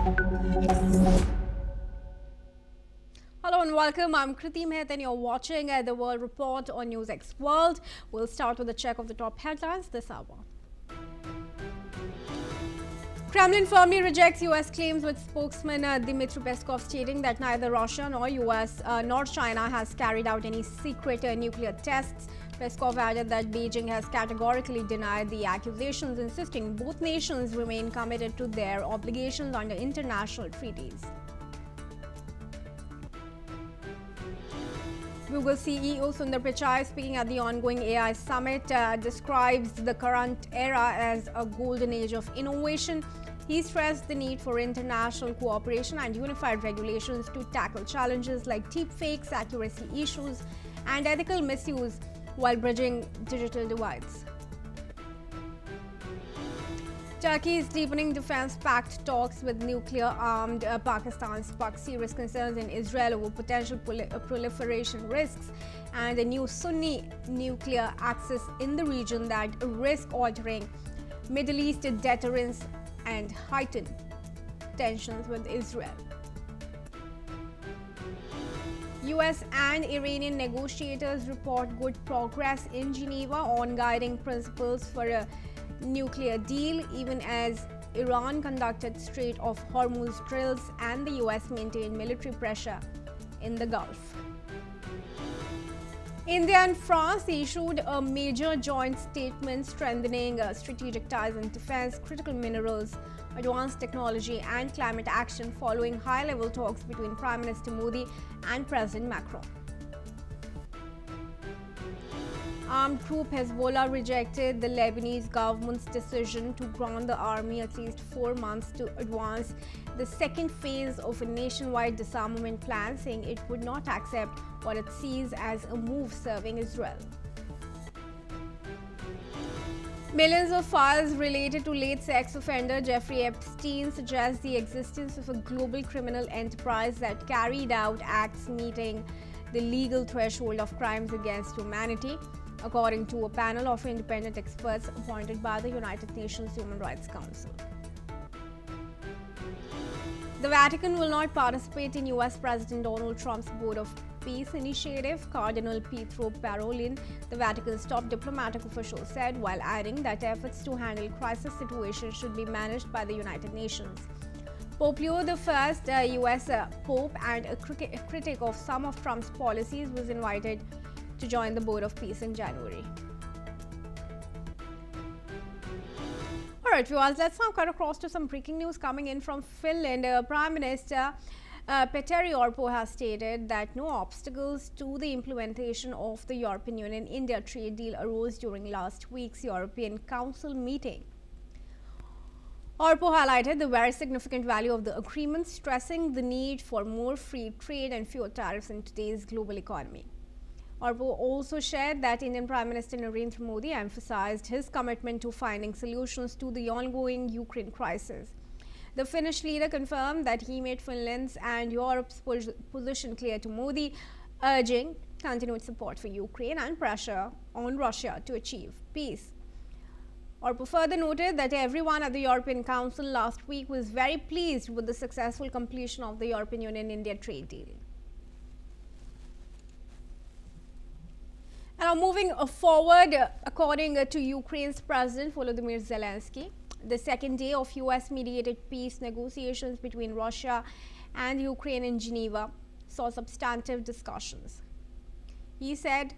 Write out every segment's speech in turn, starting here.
Hello and welcome. I'm Kriti Mehet and you're watching the World Report on NewsX World. We'll start with a check of the top headlines this hour. Kremlin firmly rejects U.S. claims, with spokesman Dmitry Peskov stating that neither Russia nor U.S. Nor China has carried out any secret nuclear tests. Peskov added that Beijing has categorically denied the accusations, insisting both nations remain committed to their obligations under international treaties. Google CEO Sundar Pichai, speaking at the ongoing AI summit, describes the current era as a golden age of innovation. He stressed the need for international cooperation and unified regulations to tackle challenges like deepfakes, accuracy issues, and ethical misuse while bridging digital divides. Turkey is deepening defense-pact talks with nuclear-armed Pakistan, sparked serious concerns in Israel over potential proliferation risks and a new Sunni nuclear axis in the region that risk altering Middle East deterrence and heighten tensions with Israel. US and Iranian negotiators report good progress in Geneva on guiding principles for a nuclear deal, even as Iran conducted Strait of Hormuz drills and the US maintained military pressure in the Gulf. India and France issued a major joint statement strengthening strategic ties in defense, critical minerals, advanced technology and climate action following high-level talks between Prime Minister Modi and President Macron. Armed group Hezbollah rejected the Lebanese government's decision to grant the army at least 4 months to advance the second phase of a nationwide disarmament plan, saying it would not accept what it sees as a move serving Israel. Millions of files related to late sex offender Jeffrey Epstein suggest the existence of a global criminal enterprise that carried out acts meeting the legal threshold of crimes against humanity, according to a panel of independent experts appointed by the United Nations Human Rights Council. The Vatican will not participate in US President Donald Trump's Board of Peace initiative, Cardinal Pietro Parolin, the Vatican's top diplomatic official, said, while adding that efforts to handle crisis situations should be managed by the United Nations. Pope Leo I, US Pope and a critic of some of Trump's policies, was invited to join the Board of Peace in January. Alright viewers, let's now cut across to some breaking news coming in from Finland. Prime Minister Petteri Orpo has stated that no obstacles to the implementation of the European Union-India trade deal arose during last week's European Council meeting. Orpo highlighted the very significant value of the agreement, stressing the need for more free trade and fewer tariffs in today's global economy. Orpo also shared that Indian Prime Minister Narendra Modi emphasized his commitment to finding solutions to the ongoing Ukraine crisis. The Finnish leader confirmed that he made Finland's and Europe's position clear to Modi, urging continued support for Ukraine and pressure on Russia to achieve peace. Orpo further noted that everyone at the European Council last week was very pleased with the successful completion of the European Union-India trade deal. Now moving forward, according to Ukraine's President Volodymyr Zelensky, the second day of US-mediated peace negotiations between Russia and Ukraine in Geneva saw substantive discussions. He said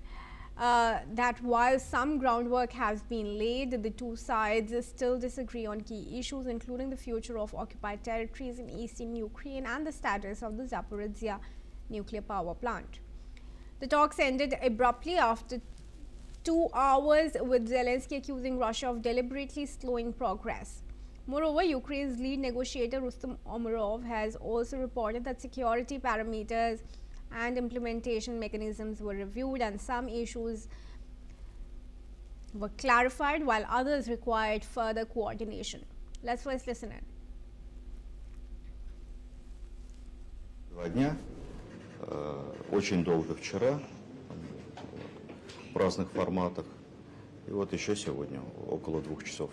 that while some groundwork has been laid, the two sides still disagree on key issues, including the future of occupied territories in eastern Ukraine and the status of the Zaporizhzhia nuclear power plant. The talks ended abruptly after 2 hours, with Zelensky accusing Russia of deliberately slowing progress. Moreover, Ukraine's lead negotiator Rustem Umerov has also reported that security parameters and implementation mechanisms were reviewed and some issues were clarified while others required further coordination. Let's first listen in. 2 дня, очень долго вчера, в разных форматах, и вот еще сегодня, около 2 часов.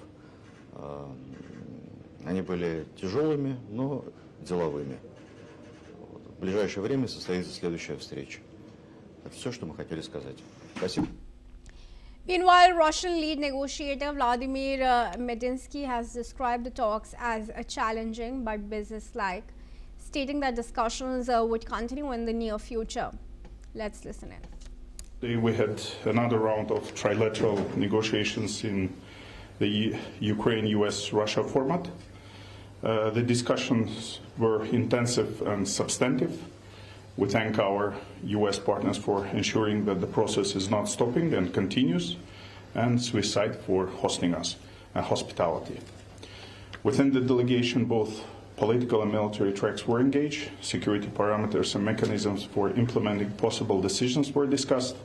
Они были тяжелыми, но деловыми. Вот. В ближайшее время состоится следующая встреча. Это все, что мы хотели сказать. Спасибо. Meanwhile, Russian lead negotiator Vladimir Medinsky has described the talks as challenging but business-like, stating that discussions would continue in the near future. Let's listen in. Today we had another round of trilateral negotiations in the Ukraine-US-Russia format. The discussions were intensive and substantive. We thank our US partners for ensuring that the process is not stopping and continues, and Swiss side for hosting us and hospitality. Within the delegation, both political and military tracks were engaged, security parameters and mechanisms for implementing possible decisions were discussed,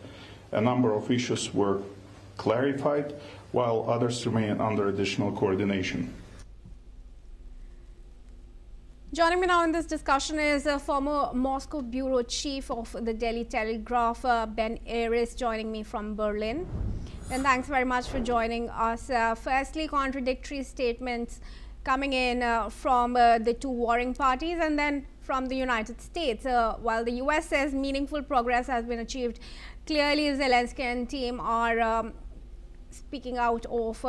a number of issues were clarified, while others remain under additional coordination. Joining me now in this discussion is former Moscow bureau chief of the Delhi Telegraph, Ben Aris, joining me from Berlin. And thanks very much for joining us. Firstly, contradictory statements coming in from the two warring parties and then from the United States. While the US says meaningful progress has been achieved, clearly Zelensky and team are speaking out of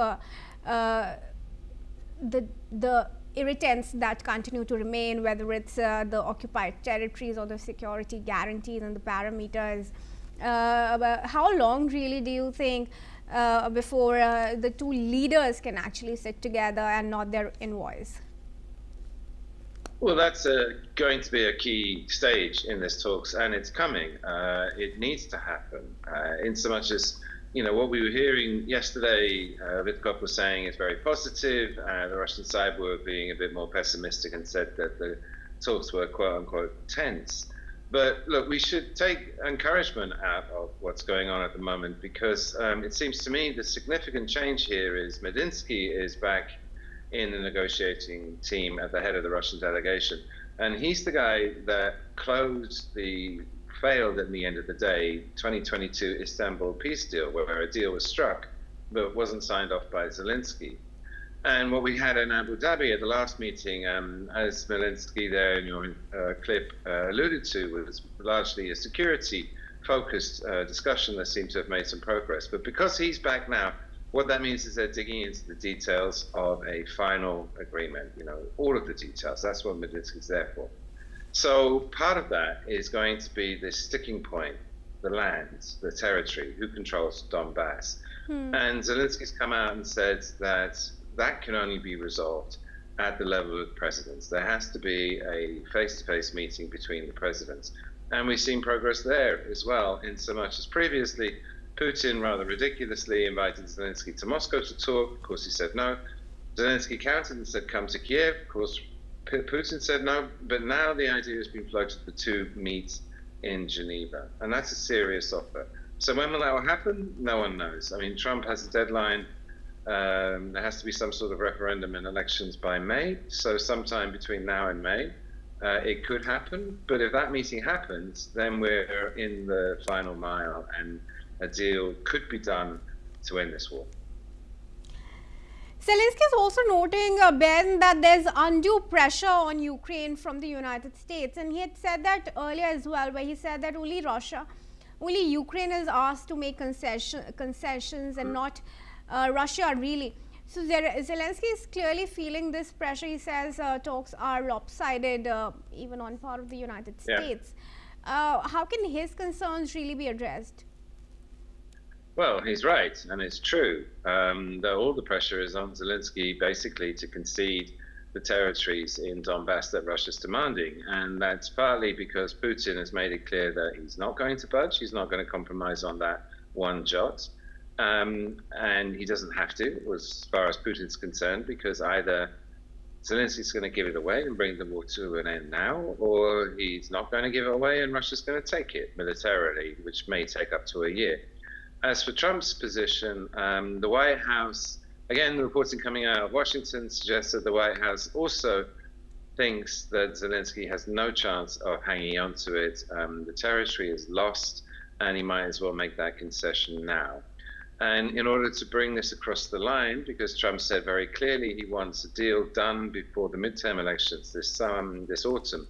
the irritants that continue to remain, whether it's the occupied territories or the security guarantees and the parameters. How long really do you think before the two leaders can actually sit together and nod their invoice? Well, that's going to be a key stage in this talks, and it's coming. It needs to happen, in so much as, you know, what we were hearing yesterday, Vitkov was saying is very positive. The Russian side were being a bit more pessimistic and said that the talks were quote unquote tense. But look, we should take encouragement out of what's going on at the moment, because it seems to me the significant change here is Medinsky is back in the negotiating team at the head of the Russian delegation. And he's the guy that failed at the end of the day 2022 Istanbul peace deal, where a deal was struck but wasn't signed off by Zelensky. And what we had in Abu Dhabi at the last meeting, as Zelensky there in your clip alluded to, was largely a security-focused discussion that seemed to have made some progress. But because he's back now, what that means is they're digging into the details of a final agreement, you know, all of the details. That's what Medinsky's there for. So part of that is going to be this sticking point, the lands, the territory, who controls Donbass. And Zelensky's come out and said that that can only be resolved at the level of presidents. There has to be a face-to-face meeting between the presidents. And we've seen progress there as well, in so much as previously Putin rather ridiculously invited Zelensky to Moscow to talk. Of course, he said no. Zelensky countered and said, come to Kiev. Of course, Putin said no, but now the idea has been floated the two meet in Geneva, and that's a serious offer. So when will that happen? No one knows. I mean, Trump has a deadline. There has to be some sort of referendum and elections by May, so sometime between now and May, it could happen. But if that meeting happens, then we're in the final mile, and a deal could be done to end this war. Zelensky is also noting, Ben, that there's undue pressure on Ukraine from the United States. And he had said that earlier as well, where he said that only Ukraine is asked to make concessions and not Russia, really. So Zelensky is clearly feeling this pressure. He says talks are lopsided, even on part of the United States. How can his concerns really be addressed? Well, he's right, and it's true. That all the pressure is on Zelensky basically to concede the territories in Donbass that Russia's demanding. And that's partly because Putin has made it clear that he's not going to budge, he's not going to compromise on that one jot. And he doesn't have to, as far as Putin's concerned, because either Zelensky's going to give it away and bring the war to an end now, or he's not going to give it away and Russia's going to take it militarily, which may take up to a year. As for Trump's position, the White House, again, the reporting coming out of Washington suggests that the White House also thinks that Zelensky has no chance of hanging on to it. The territory is lost, and he might as well make that concession now. And in order to bring this across the line, because Trump said very clearly he wants a deal done before the midterm elections this autumn,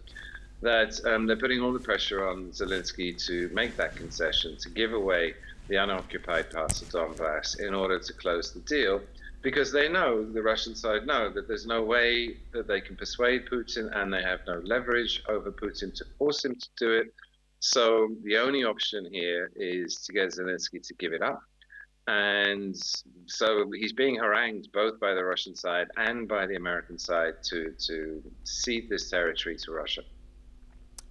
that they're putting all the pressure on Zelensky to make that concession, to give away the unoccupied parts of Donbass in order to close the deal, because they know, the Russian side know, that there's no way that they can persuade Putin, and they have no leverage over Putin to force him to do it. So the only option here is to get Zelensky to give it up. And so he's being harangued both by the Russian side and by the American side to cede this territory to Russia.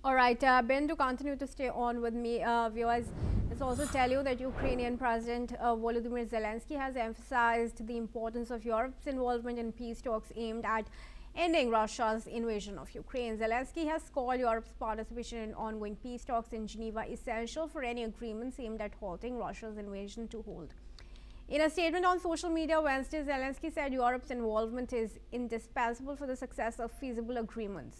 All right, Ben, to continue to stay on with me, viewers, let's also tell you that Ukrainian President Volodymyr Zelensky has emphasized the importance of Europe's involvement in peace talks aimed at ending Russia's invasion of Ukraine. Zelensky has called Europe's participation in ongoing peace talks in Geneva essential for any agreements aimed at halting Russia's invasion to hold. In a statement on social media Wednesday, Zelensky said Europe's involvement is indispensable for the success of feasible agreements.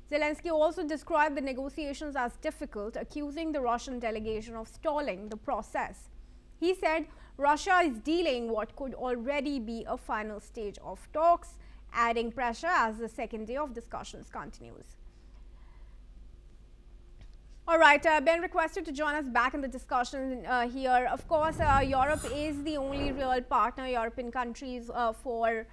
Zelensky also described the negotiations as difficult, accusing the Russian delegation of stalling the process. He said Russia is delaying what could already be a final stage of talks, adding pressure as the second day of discussions continues. All right, Ben requested to join us back in the discussion here. Of course, Europe is the only real partner, European countries, for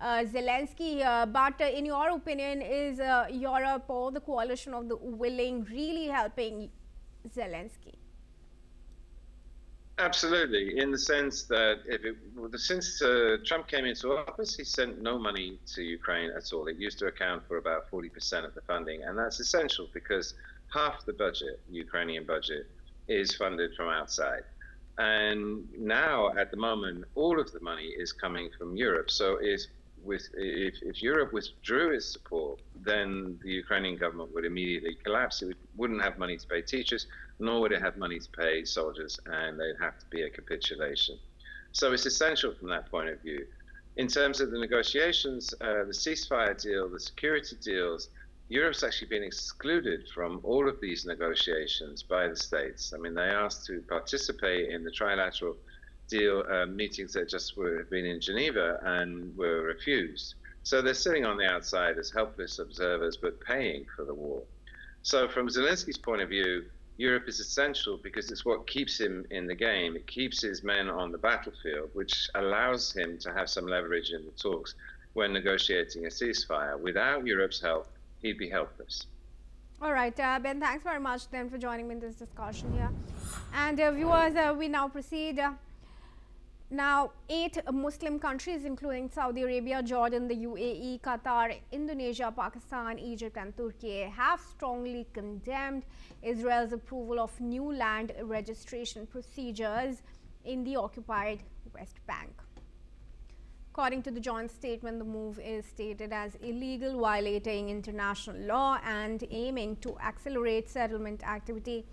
Zelensky. But in your opinion, is Europe or the coalition of the willing really helping Zelensky? Absolutely, in the sense that since Trump came into office, he sent no money to Ukraine at all. It used to account for about 40% of the funding, and that's essential because half the budget, Ukrainian budget, is funded from outside. And now, at the moment, all of the money is coming from Europe. So if Europe withdrew its support, then the Ukrainian government would immediately collapse. It wouldn't have money to pay teachers, nor would it have money to pay soldiers, and there'd have to be a capitulation. So it's essential from that point of view. In terms of the negotiations, the ceasefire deal, the security deals, Europe's actually been excluded from all of these negotiations by the states. I mean, they asked to participate in the trilateral deal meetings that just have been in Geneva and were refused. So they're sitting on the outside as helpless observers, but paying for the war. So from Zelensky's point of view, Europe is essential because it's what keeps him in the game. It keeps his men on the battlefield, which allows him to have some leverage in the talks when negotiating a ceasefire. Without Europe's help, he'd be helpless. All right, Ben, thanks very much then for joining me in this discussion here. And viewers, we now proceed. Now, 8 Muslim countries, including Saudi Arabia, Jordan, the UAE, Qatar, Indonesia, Pakistan, Egypt, and Türkiye, have strongly condemned Israel's approval of new land registration procedures in the occupied West Bank. According to the joint statement, the move is stated as illegal, violating international law, and aiming to accelerate settlement activity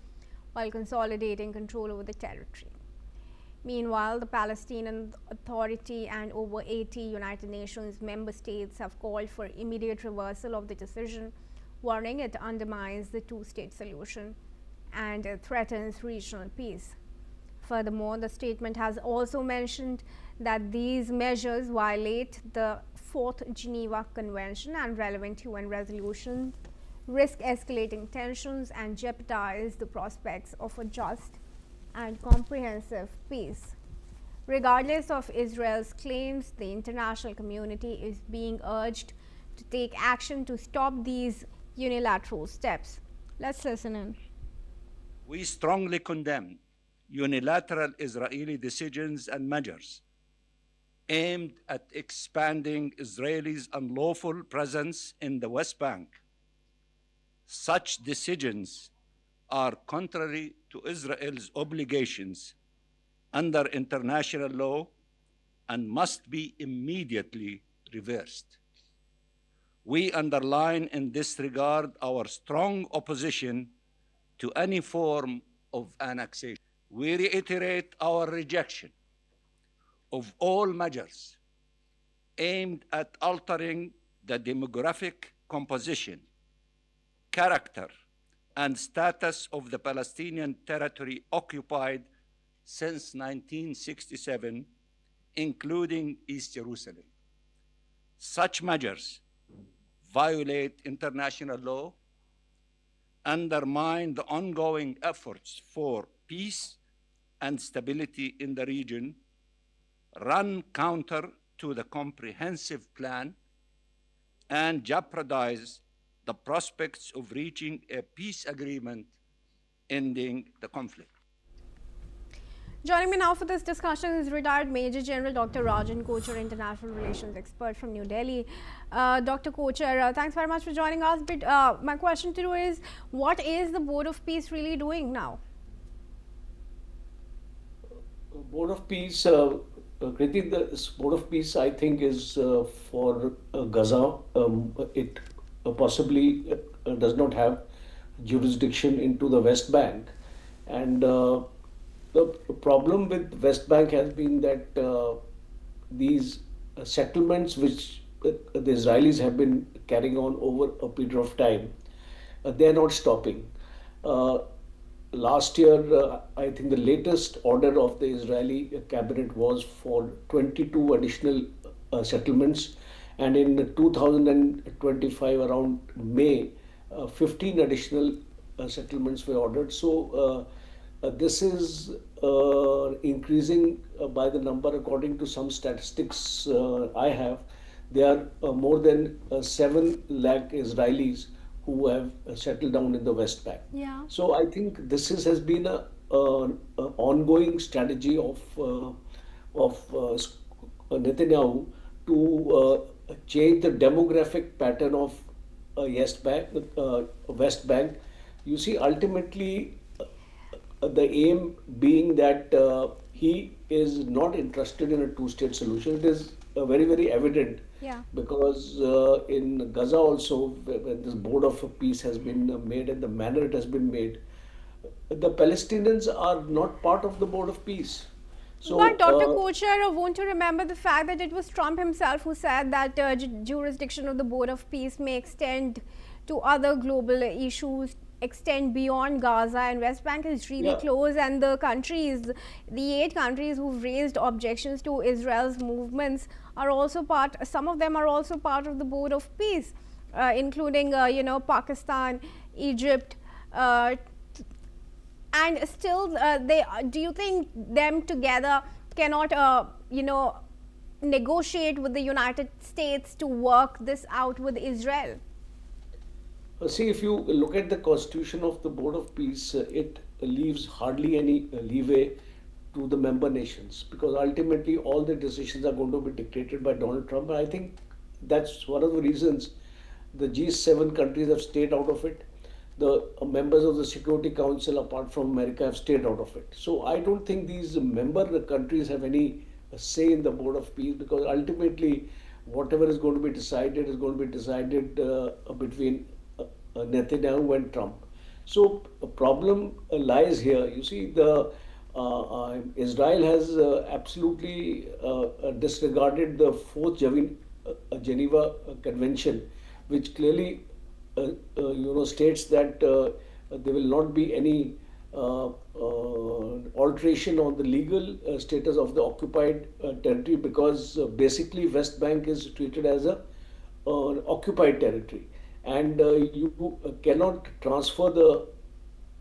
while consolidating control over the territory. Meanwhile, the Palestinian Authority and over 80 United Nations member states have called for immediate reversal of the decision, warning it undermines the two-state solution and threatens regional peace. Furthermore, the statement has also mentioned that these measures violate the 4th Geneva Convention and relevant UN resolutions, risk escalating tensions, and jeopardize the prospects of a just and comprehensive peace. Regardless of Israel's claims, the international community is being urged to take action to stop these unilateral steps. Let's listen in. We strongly condemn unilateral Israeli decisions and measures aimed at expanding Israelis' unlawful presence in the West Bank. Such decisions are contrary to Israel's obligations under international law and must be immediately reversed. We underline in this regard our strong opposition to any form of annexation. We reiterate our rejection of all measures aimed at altering the demographic composition, character, and status of the Palestinian territory occupied since 1967, including East Jerusalem. Such measures violate international law, undermine the ongoing efforts for peace and stability in the region, run counter to the comprehensive plan, and jeopardize the prospects of reaching a peace agreement ending the conflict. Joining me now for this discussion is retired Major General Dr. Rajan Kochhar, international relations expert from New Delhi. Dr. Kochhar, thanks very much for joining us. But my question to you is, what is the Board of Peace really doing now? Board of Peace, Kriti, the Board of Peace, I think, is for Gaza. It possibly does not have jurisdiction into the West Bank. And the problem with West Bank has been that these settlements which the Israelis have been carrying on over a period of time, they are not stopping. Last year, I think the latest order of the Israeli cabinet was for 22 additional settlements, and in 2025, around May, 15 additional settlements were ordered. So this is increasing by the number. According to some statistics I have, there are more than 7 lakh Israelis who have settled down in the West Bank. Yeah. So I think this has been a ongoing strategy of Netanyahu to change the demographic pattern of West Bank. You see, ultimately, the aim being that he is not interested in a two-state solution. It is very, very evident. Yeah. Because in Gaza also, when this Board of Peace has been made and the manner it has been made, the Palestinians are not part of the Board of Peace. So, but Dr. Kochhar, won't you remember the fact that it was Trump himself who said that jurisdiction of the Board of Peace may extend to other global issues, extend beyond Gaza, and West Bank is really close, and the 8 countries who've raised objections to Israel's movements are also part, some of them are also part of the Board of Peace, including, Pakistan, Egypt, and still do you think them together cannot, negotiate with the United States to work this out with Israel? See, if you look at the constitution of the Board of Peace, it leaves hardly any leeway to the member nations, because ultimately all the decisions are going to be dictated by Donald Trump. And I think that's one of the reasons the G7 countries have stayed out of it. The members of the Security Council, apart from America, have stayed out of it. So I don't think these member countries have any say in the Board of Peace, because ultimately whatever is going to be decided is going to be decided between Netanyahu and Trump. So a problem lies here. You see, the Israel has absolutely disregarded the 4th Geneva Convention, which clearly states that there will not be any alteration on the legal status of the occupied territory, because basically West Bank is treated as an occupied territory. And you cannot transfer the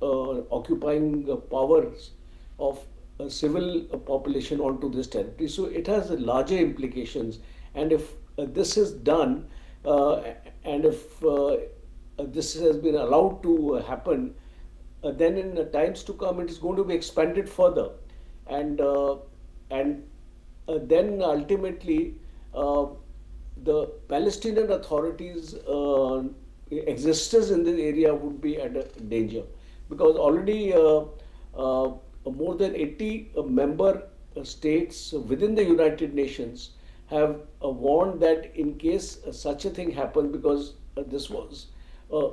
occupying powers of a civil population onto this territory. So it has larger implications. And if this is done, and if this has been allowed to happen, then in times to come it is going to be expanded further. And then ultimately the Palestinian authorities' existence in this area would be at a danger, because already more than 80 member states within the United Nations have warned that in case such a thing happens, because this was an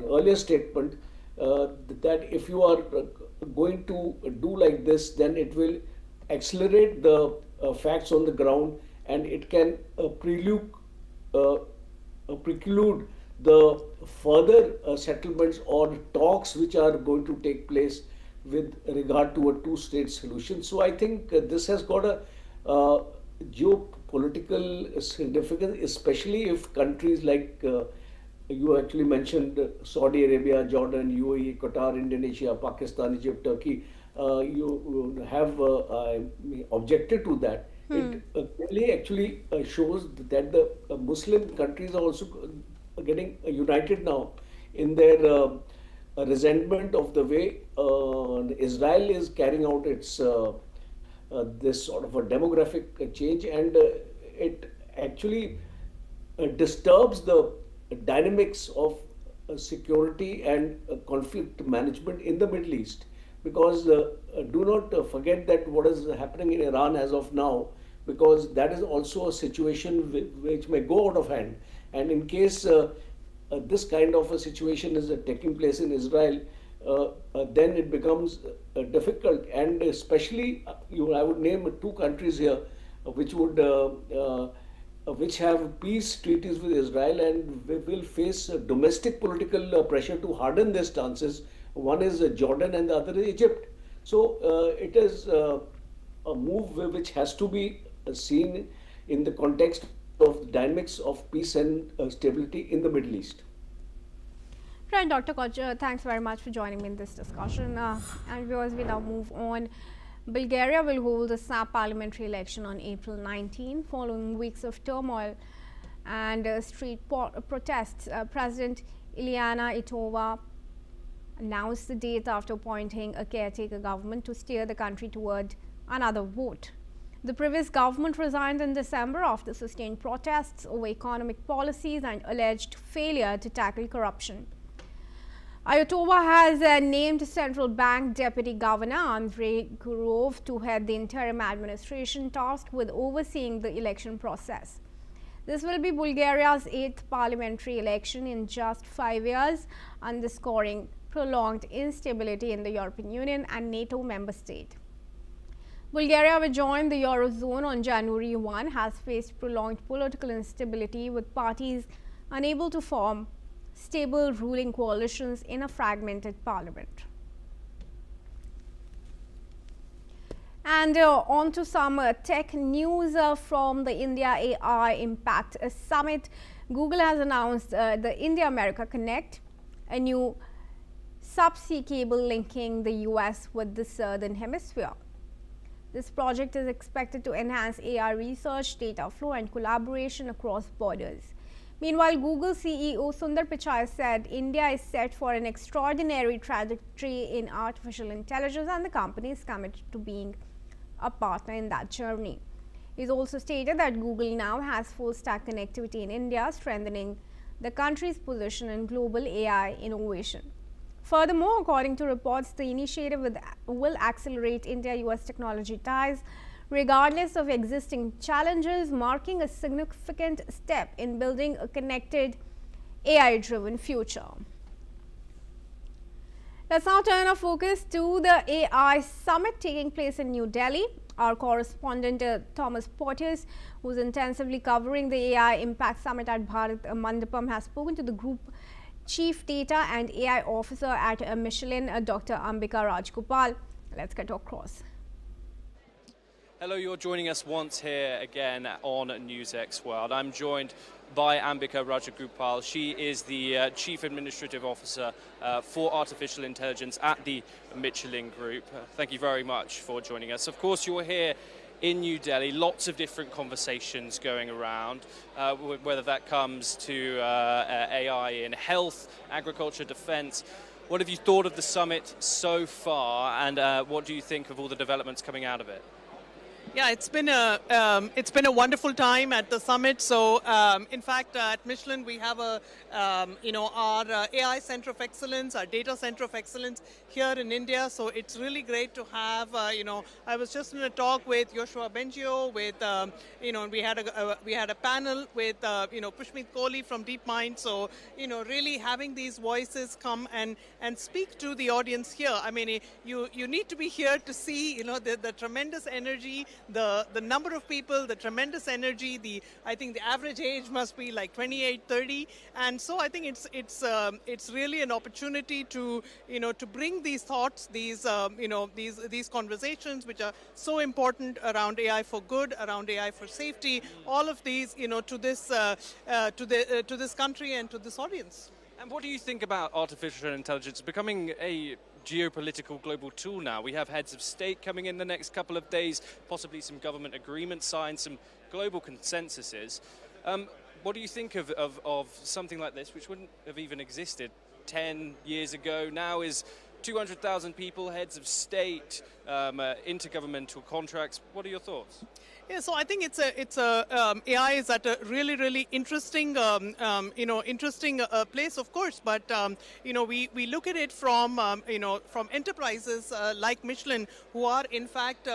earlier statement, that if you are going to do like this, then it will accelerate the facts on the ground, and it can preclude the further settlements or talks which are going to take place with regard to a two-state solution. So I think this has got a geopolitical significance, especially if countries like you actually mentioned Saudi Arabia, Jordan, UAE, Qatar, Indonesia, Pakistan, Egypt, Turkey, you have objected to that. It clearly actually shows that the Muslim countries are also getting united now in their resentment of the way Israel is carrying out its this sort of a demographic change, and it actually disturbs the dynamics of security and conflict management in the Middle East. Because do not forget that what is happening in Iran as of now, because that is also a situation which may go out of hand. And in case this kind of a situation is taking place in Israel, then it becomes difficult. And especially, I would name two countries here which would which have peace treaties with Israel and will face domestic political pressure to harden their stances. One is Jordan and the other is Egypt. So it is a move which has to be seen in the context of the dynamics of peace and stability in the Middle East. Right, Dr. Koch, thanks very much for joining me in this discussion. And viewers, we now move on. Bulgaria will hold a snap parliamentary election on April 19, following weeks of turmoil and street protests. President Ileana Itova announced the date after appointing a caretaker government to steer the country toward another vote. The previous government resigned in December after sustained protests over economic policies and alleged failure to tackle corruption. Ayatollah has named Central Bank Deputy Governor Andrei Gurov to head the interim administration tasked with overseeing the election process. This will be Bulgaria's 8th parliamentary election in just 5 years, underscoring prolonged instability in the European Union and NATO member state. Bulgaria, which joined the Eurozone on January 1, has faced prolonged political instability with parties unable to form stable ruling coalitions in a fragmented parliament. And on to some tech news from the India AI Impact Summit. Google has announced the India-America Connect, a new subsea cable linking the US with the Southern Hemisphere. This project is expected to enhance AI research, data flow, and collaboration across borders. Meanwhile, Google CEO Sundar Pichai said India is set for an extraordinary trajectory in artificial intelligence, and the company is committed to being a partner in that journey. He's also stated that Google now has full-stack connectivity in India, strengthening the country's position in global AI innovation. Furthermore, according to reports, the initiative will accelerate India-US technology ties, regardless of existing challenges, marking a significant step in building a connected, AI-driven future. Let's now turn our focus to the AI Summit taking place in New Delhi. Our correspondent Thomas Porteous, who's intensively covering the AI Impact Summit at Bharat Mandapam, has spoken to the group Chief Data and AI Officer at Michelin, Dr. Ambika Rajgopal. Let's get across. Hello, you're joining us once here again on NewsX World. I'm joined by Ambika Rajagopal. She is the Chief Administrative Officer for Artificial Intelligence at the Michelin Group. Thank you very much for joining us. Of course, you're here in New Delhi, lots of different conversations going around, whether that comes to AI in health, agriculture, defense. What have you thought of the summit so far, and what do you think of all the developments coming out of it? Yeah, it's been a wonderful time at the summit. So, in fact, at Michelin we have our AI Center of Excellence, our Data Center of Excellence here in India. So it's really great to have. I was just in a talk with Yoshua Bengio, with we had a panel with Pushmeet Kohli from DeepMind. So really having these voices come and speak to the audience here. I mean, you need to be here to see the tremendous energy the number of people, the tremendous energy. I think the average age must be like 28, 30, and so I think it's really an opportunity to to bring these thoughts, these conversations which are so important around AI for good, around AI for safety, all of these to this country and to this audience. And what do you think about artificial intelligence becoming a geopolitical global tool now? We have heads of state coming in the next couple of days, possibly some government agreements signed, some global consensuses. What do you think of something like this, which wouldn't have even existed 10 years ago? Now is 200,000 people, heads of state, intergovernmental contracts. What are your thoughts? Yeah, so I think AI is at a really interesting interesting place, of course. But we look at it from from enterprises like Michelin, who are in fact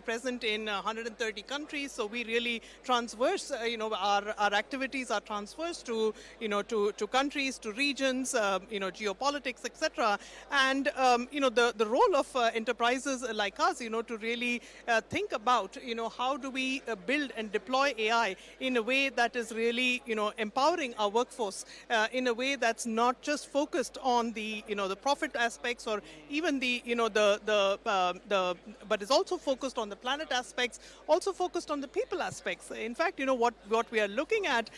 present in 130 countries. So we really transverse our activities are transverse to to countries, to regions, geopolitics, etc. And the role of enterprises like us, to really think about how do we build and deploy AI in a way that is really empowering our workforce in a way that's not just focused on the the profit aspects or even the but is also focused on the planet aspects, also focused on the people aspects. In fact, what we are looking at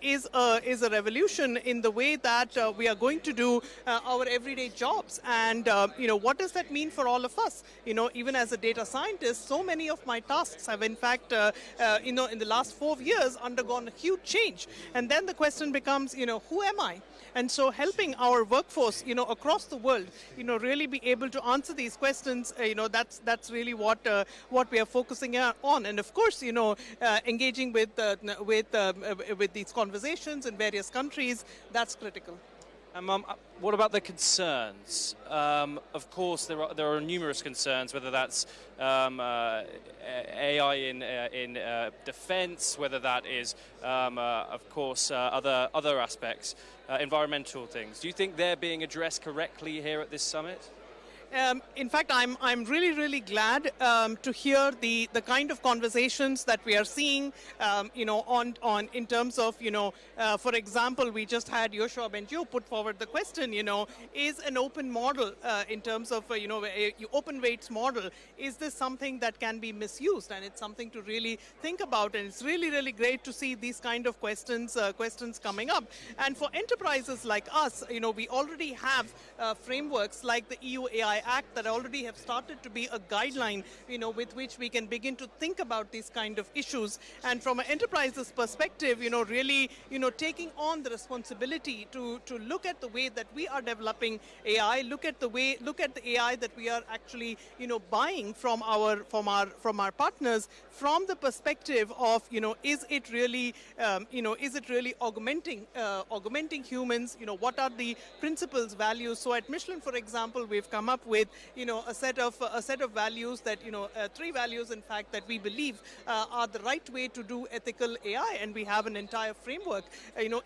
is a revolution in the way that we are going to do our everyday jobs. And what does that mean for all of us? Even as a data scientist, so many of my tasks have in fact in the last 4 years undergone a huge change. And then the question becomes, who am I? And so helping our workforce, across the world, really be able to answer these questions, that's really what we are focusing on. And of course, engaging with these conversations in various countries, that's critical. What about the concerns? Of course, there are numerous concerns, whether that's AI in defense, whether that is, of course, other aspects, environmental things. Do you think they're being addressed correctly here at this summit? In fact, I'm really glad to hear the kind of conversations that we are seeing, on in terms of, for example, we just had Yoshua Benjo put forward the question, is an open model in terms of, open weights model, is this something that can be misused? And it's something to really think about. And it's really great to see these kind of questions coming up. And for enterprises like us, we already have frameworks like the EU AI Act that already have started to be a guideline, with which we can begin to think about these kind of issues. And from an enterprise's perspective, really, taking on the responsibility to look at the way that we are developing AI, look at the AI that we are actually, buying from our partners, from the perspective of, is it really augmenting humans? What are the principles, values? So at Michelin, for example, we've come up with a set of values that 3 values in fact that we believe are the right way to do ethical AI, and we have an entire framework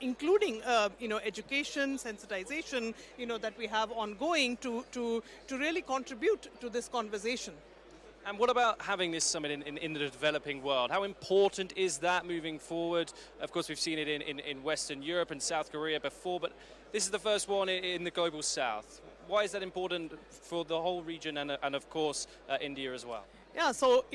including education, sensitization that we have ongoing to really contribute to this conversation. And what about having this summit in the developing world? How important is that moving forward? Of course, we've seen it in Western Europe and South Korea before, but this is the first one in the global South. Why is that important for the whole region and of course, India as well? Yeah, so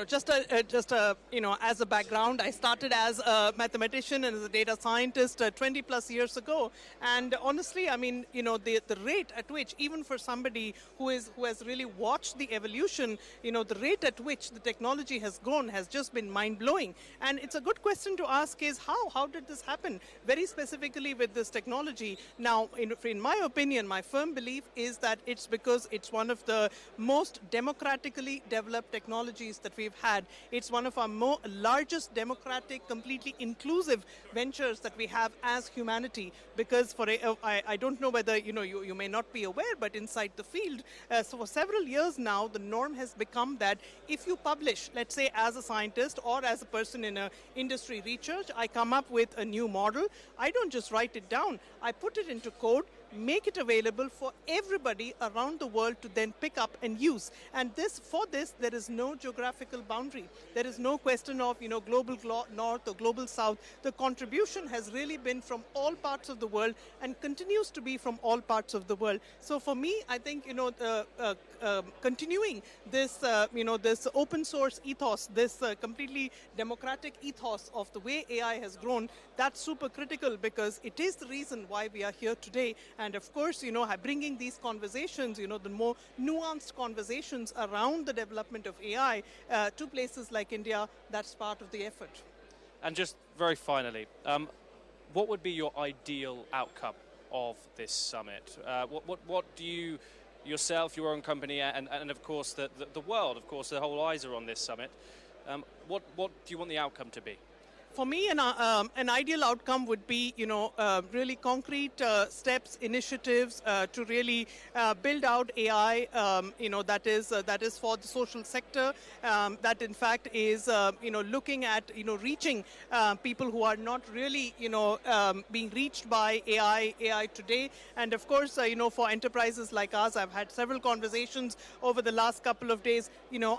just as a background, I started as a mathematician and as a data scientist 20 plus years ago, and honestly, I mean, the rate at which, even for somebody who has really watched the evolution, the rate at which the technology has grown has just been mind blowing. And it's a good question to ask: is how did this happen? Very specifically with this technology. Now, in my opinion, my firm belief is that it's because it's one of the most democratically developed technologies that we've had. It's one of our largest democratic, completely inclusive ventures that we have as humanity. Because I don't know whether you may not be aware, but inside the field, so for several years now, the norm has become that if you publish, let's say as a scientist or as a person in a industry research, I come up with a new model. I don't just write it down. I put it into code. make it available for everybody around the world to then pick up and use. And for this, there is no geographical boundary. There is no question of, global north or global south. The contribution has really been from all parts of the world and continues to be from all parts of the world. So for me, I think, continuing this, this open source ethos, this completely democratic ethos of the way AI has grown, that's super critical because it is the reason why we are here today. And of course, bringing these conversations, the more nuanced conversations around the development of AI to places like India, that's part of the effort. And just very finally, what would be your ideal outcome of this summit? What do you, yourself, your own company, and of course the world, of course, the whole eyes are on this summit. What do you want the outcome to be? For me, an ideal outcome would be, really concrete steps, initiatives to really build out AI, that is for the social sector, that in fact is, looking at, reaching people who are not really, being reached by AI today. And of course, for enterprises like us, I've had several conversations over the last couple of days,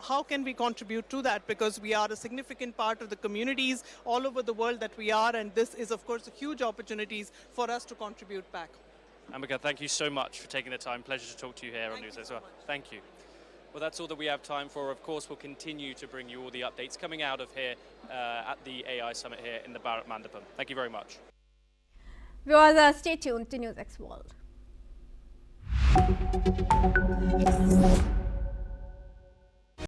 how can we contribute to that? Because we are a significant part of the communities all over the world that we are, and this is of course a huge opportunities for us to contribute back. Ambika, thank you so much for taking the time. Pleasure to talk to you here on NewsX as well. Thank you. Well, that's all that we have time for. Of course, we'll continue to bring you all the updates coming out of here at the AI Summit here in the Bharat Mandapam. Thank you very much. Viewers, stay tuned to NewsX World.